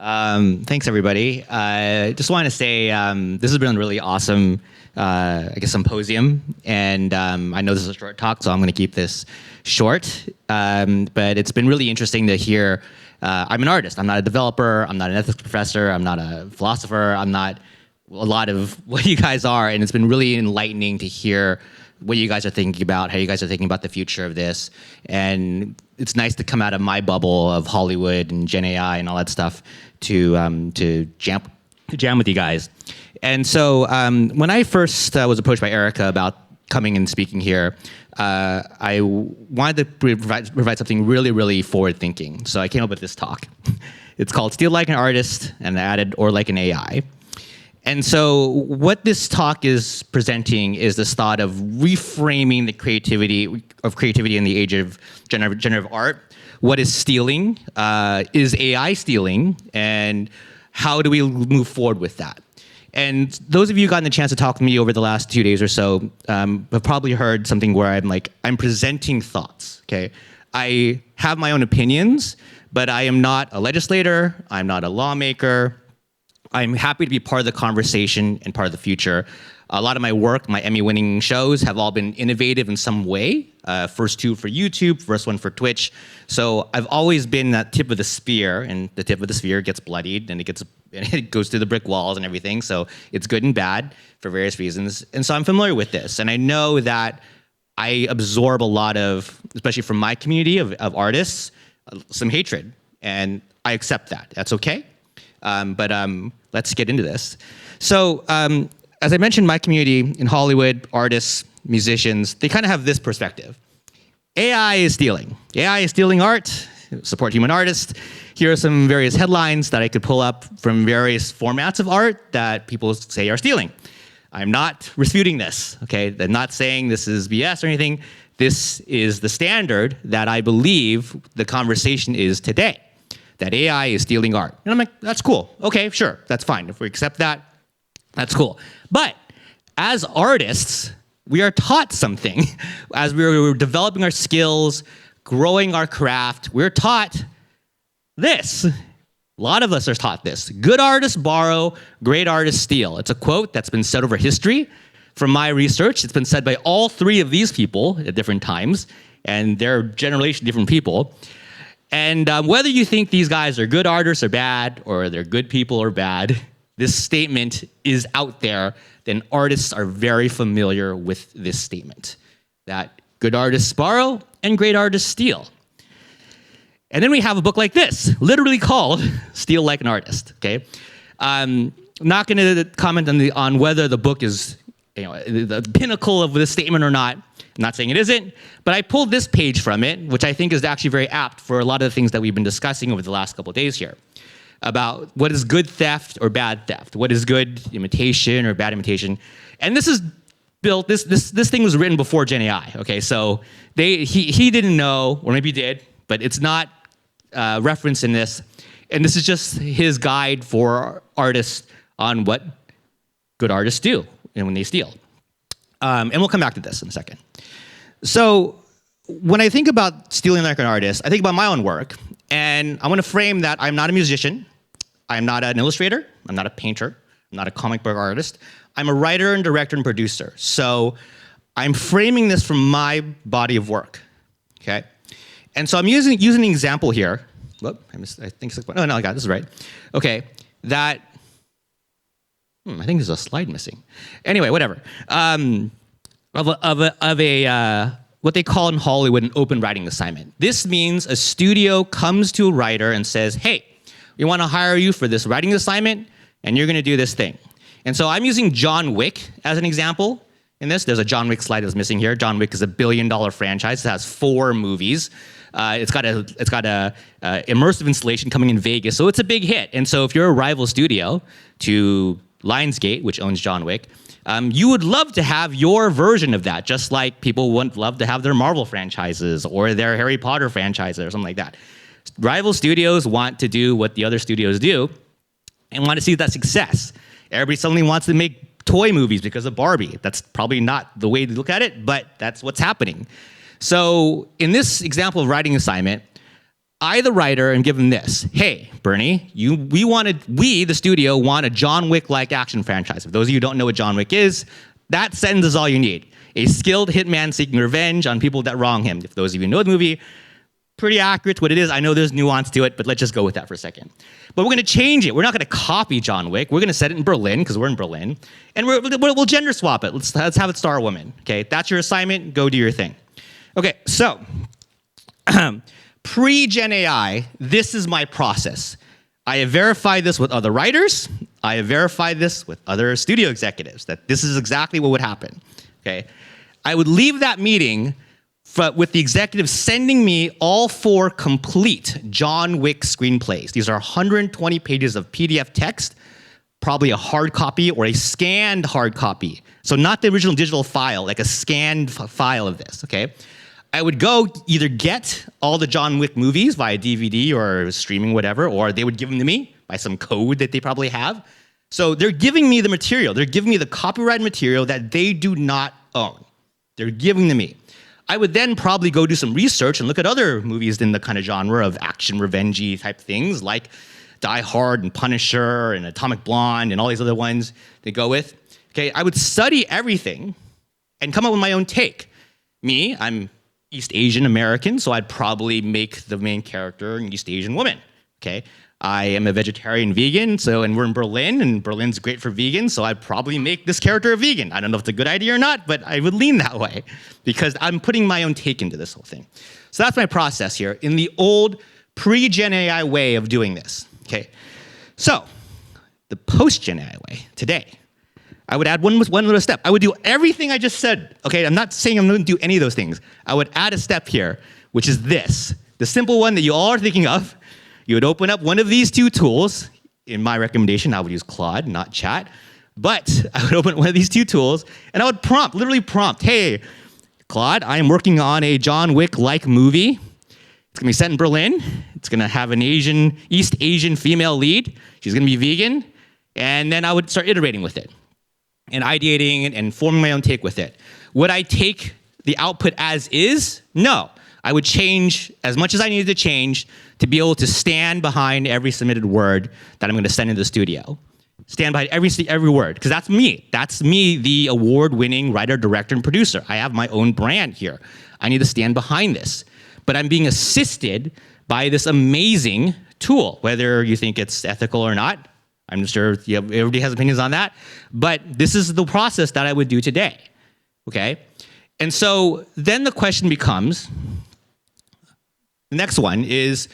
Thanks, everybody. I just want to say this has been a really awesome, symposium. And I know this is a short talk, so I'm going to keep this short. But it's been really interesting to hear. I'm an artist. I'm not a developer. I'm not an ethics professor. I'm not a philosopher. I'm not a lot of what you guys are. And it's been really enlightening to hear what you guys are thinking about, how you guys are thinking about the future of this. And it's nice to come out of my bubble of Hollywood and Gen AI and all that stuff to jam with you guys. And so when I first was approached by Erica about coming and speaking here, I wanted to provide something really, really forward-thinking. So I came up with this talk. It's called Steal Like an Artist, and I added Or Like an AI. And so what this talk is presenting is this thought of reframing the creativity in the age of generative art. What is stealing? Is AI stealing? And how do we move forward with that? And those of you who gotten the chance to talk to me over the last 2 days or so have probably heard something where I'm presenting thoughts, okay? I have my own opinions, but I am not a legislator, I'm not a lawmaker. I'm happy to be part of the conversation and part of the future. A lot of my work, my Emmy-winning shows, have all been innovative in some way. First two for YouTube, first one for Twitch. So I've always been that tip of the spear, and the tip of the spear gets bloodied, and it goes through the brick walls and everything. So it's good and bad for various reasons. And so I'm familiar with this, and I know that I absorb a lot of, especially from my community of artists, some hatred, and I accept that. That's okay. But let's get into this. So as I mentioned, my community in Hollywood, artists, musicians, they kind of have this perspective. AI is stealing. AI is stealing art. Support human artists. Here are some various headlines that I could pull up from various formats of art that people say are stealing. I'm not refuting this, okay? I'm not saying this is BS or anything. This is the standard that I believe the conversation is today. That AI is stealing art. And I'm like, that's cool. Okay, sure, that's fine. If we accept that, that's cool. But as artists, we are taught something. As we're developing our skills, growing our craft, we're taught this. A lot of us are taught this. Good artists borrow, great artists steal. It's a quote that's been said over history. From my research, it's been said by all three of these people at different times, and they're generation different people. And whether you think these guys are good artists or bad, or they're good people or bad, this statement is out there, then artists are very familiar with this statement, that good artists borrow and great artists steal. And then we have a book like this, literally called Steal Like an Artist, okay? I'm not gonna comment on whether the book is the pinnacle of this statement or not. I'm not saying it isn't, but I pulled this page from it, which I think is actually very apt for a lot of the things that we've been discussing over the last couple of days here, about what is good theft or bad theft, what is good imitation or bad imitation. And this is built, this thing was written before Gen AI, okay? So he didn't know, or maybe he did, but it's not referenced in this. And this is just his guide for artists on what good artists do and when they steal. And we'll come back to this in a second. So when I think about stealing like an artist, I think about my own work. And I want to frame that I'm not a musician. I'm not an illustrator. I'm not a painter. I'm not a comic book artist. I'm a writer and director and producer. So I'm framing this from my body of work, okay? And so I'm using an example here. Whoop, I think it's, oh no, I got it, this is right. Okay, that, I think there's a slide missing. Anyway, whatever. Of a what they call in Hollywood an open writing assignment. This means a studio comes to a writer and says, hey, we want to hire you for this writing assignment, and you're going to do this thing. And so I'm using John Wick as an example in this. There's a John Wick slide that's missing here. John Wick is a billion-dollar franchise. It has 4 movies. It's got a immersive installation coming in Vegas, so it's a big hit. And so if you're a rival studio to Lionsgate, which owns John Wick, you would love to have your version of that, just like people would love to have their Marvel franchises or their Harry Potter franchises or something like that. Rival studios want to do what the other studios do and want to see that success. Everybody suddenly wants to make toy movies because of Barbie. That's probably not the way to look at it, but that's what's happening. So in this example of writing assignment, I, the writer, am given this. Hey, Bernie, we, the studio, want a John Wick-like action franchise. For those of you who don't know what John Wick is, that sentence is all you need. A skilled hitman seeking revenge on people that wrong him. If those of you know the movie, pretty accurate to what it is. I know there's nuance to it, but let's just go with that for a second. But we're going to change it. We're not going to copy John Wick. We're going to set it in Berlin, because we're in Berlin. And we'll gender swap it. Let's have it star a woman. Okay, that's your assignment. Go do your thing. Okay, so pre-Gen AI, this is my process. I have verified this with other writers. I have verified this with other studio executives, that this is exactly what would happen. Okay, I would leave that meeting with the executive sending me all 4 complete John Wick screenplays. These are 120 pages of PDF text, probably a hard copy or a scanned hard copy. So not the original digital file, like a scanned file of this, okay? I would go either get all the John Wick movies via DVD or streaming, whatever, or they would give them to me by some code that they probably have. So they're giving me the material. They're giving me the copyrighted material that they do not own. They're giving to me. I would then probably go do some research and look at other movies in the kind of genre of action, revenge-y type things like Die Hard and Punisher and Atomic Blonde and all these other ones they go with. Okay, I would study everything and come up with my own take. Me, I'm East Asian American, so I'd probably make the main character an East Asian woman. Okay, I am a vegetarian vegan, and we're in Berlin, and Berlin's great for vegans, so I'd probably make this character a vegan. I don't know if it's a good idea or not, but I would lean that way because I'm putting my own take into this whole thing. So that's my process here in the old pre-Gen AI way of doing this. Okay, so the post-Gen AI way today, I would add one little step. I would do everything I just said. Okay, I'm not saying I'm going to do any of those things. I would add a step here, which is this, the simple one that you all are thinking of. You would open up one of these 2 tools. In my recommendation, I would use Claude, not Chat. But I would open one of these 2 tools, and I would literally prompt, hey, Claude, I am working on a John Wick-like movie. It's going to be set in Berlin. It's going to have an East Asian female lead. She's going to be vegan. And then I would start iterating with it and ideating and forming my own take with it. Would I take the output as is? No. I would change as much as I needed to change to be able to stand behind every submitted word that I'm going to send into the studio. Stand behind every word, because that's me. That's me, the award-winning writer, director, and producer. I have my own brand here. I need to stand behind this. But I'm being assisted by this amazing tool, whether you think it's ethical or not. I'm sure everybody has opinions on that. But this is the process that I would do today, okay? And so then the question becomes, the next one is,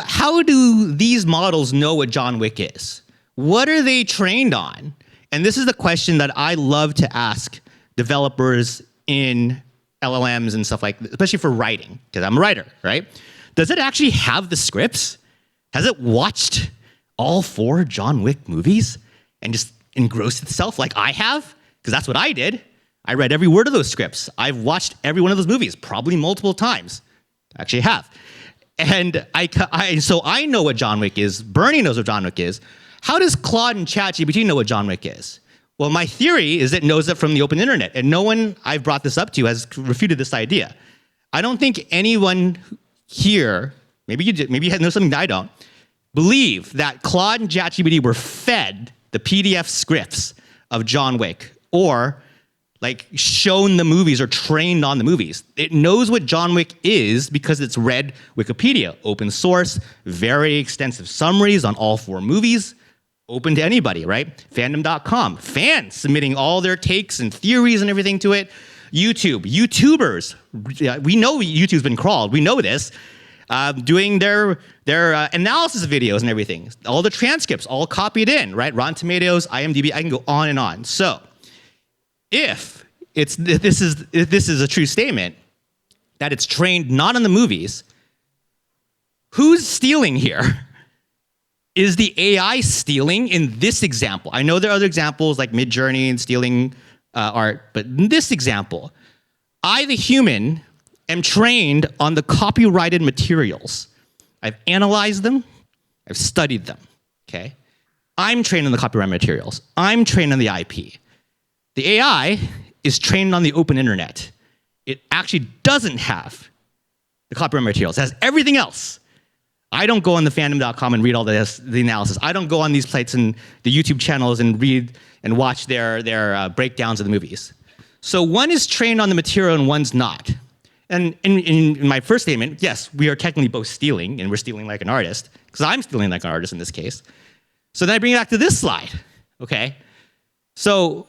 how do these models know what John Wick is? What are they trained on? And this is the question that I love to ask developers in LLMs and stuff like that, especially for writing, because I'm a writer, right? Does it actually have the scripts? Has it watched all 4 John Wick movies and just engrossed itself like I have? Because that's what I did. I read every word of those scripts. I've watched every one of those movies, probably multiple times. I actually have. And so I know what John Wick is. Bernie knows what John Wick is. How does Claude and ChatGPT know what John Wick is? Well, my theory is it knows it from the open internet. And no one I've brought this up to has refuted this idea. I don't think anyone here, maybe you did, maybe you know something that I don't, believe that Claude and ChatGPT were fed the PDF scripts of John Wick or like shown the movies or trained on the movies. It knows what John Wick is because it's read Wikipedia, open source, very extensive summaries on all 4 movies, open to anybody, right? Fandom.com, fans submitting all their takes and theories and everything to it. YouTubers, we know YouTube's been crawled, we know this, doing their analysis videos and everything. All the transcripts, all copied in, right? Rotten Tomatoes, IMDb, I can go on and on. So, if this is a true statement, that it's trained not on the movies, who's stealing here? Is the AI stealing in this example? I know there are other examples like Midjourney and stealing art, but in this example, I, the human, am trained on the copyrighted materials. I've analyzed them, I've studied them, okay? I'm trained on the copyrighted materials. I'm trained on the IP. The AI is trained on the open internet. It actually doesn't have the copyright materials. It has everything else. I don't go on the fandom.com and read all the analysis. I don't go on these sites and the YouTube channels and read and watch their breakdowns of the movies. So one is trained on the material and one's not. And in my first statement, yes, we are technically both stealing, and we're stealing like an artist, because I'm stealing like an artist in this case. So then I bring it back to this slide, okay? So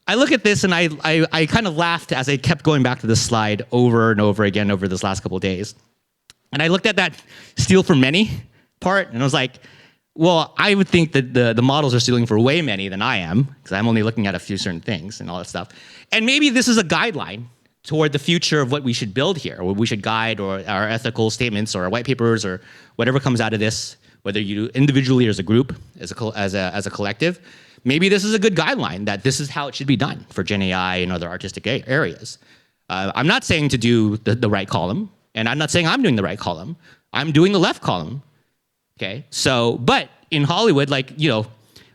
I look at this and I kind of laughed as I kept going back to this slide over and over again over this last couple of days. And I looked at that steal for many part, and I was like, well, I would think that the models are stealing for way many than I am, because I'm only looking at a few certain things and all that stuff. And maybe this is a guideline toward the future of what we should build here, or what we should guide, or our ethical statements, or our white papers, or whatever comes out of this, whether you do individually or as a group, as a collective. Maybe this is a good guideline that this is how it should be done for Gen AI and other artistic areas. I'm not saying to do the right column, and I'm not saying I'm doing the right column. I'm doing the left column, okay? So, but in Hollywood, like, you know,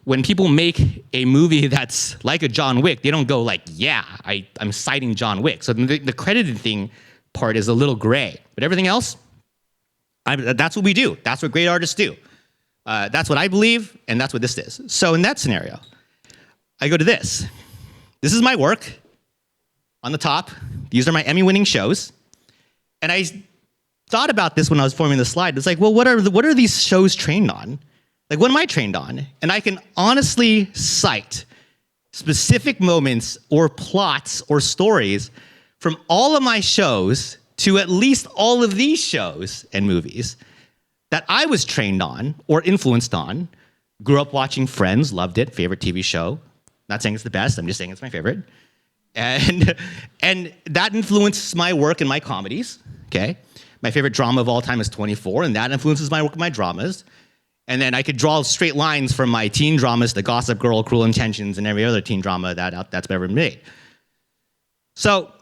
when people make a movie that's like a John Wick, they don't go like, yeah, I'm citing John Wick. So the credited thing part is a little gray, but everything else, that's what we do. That's what great artists do. That's what I believe, and that's what this is. So in that scenario, I go to this. This is my work on the top. These are my Emmy-winning shows. And I thought about this when I was forming the slide. It's like, well, what are these shows trained on? Like, what am I trained on? And I can honestly cite specific moments or plots or stories from all of my shows to at least all of these shows and movies that I was trained on or influenced on. Grew up watching Friends, loved it, favorite TV show. Not saying it's the best, I'm just saying it's my favorite. And that influences my work in my comedies, okay? My favorite drama of all time is 24, and that influences my work in my dramas. And then I could draw straight lines from my teen dramas, The Gossip Girl, Cruel Intentions, and every other teen drama that's ever been made. So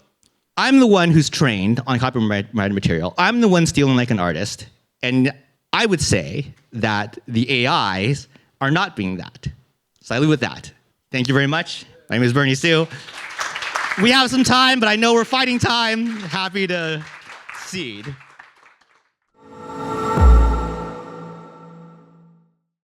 I'm the one who's trained on copyrighted material. I'm the one stealing like an artist. And I would say that the AIs are not being that. So I leave with that. Thank you very much. My name is Bernie Sue. We have some time, but I know we're fighting time. Happy to cede.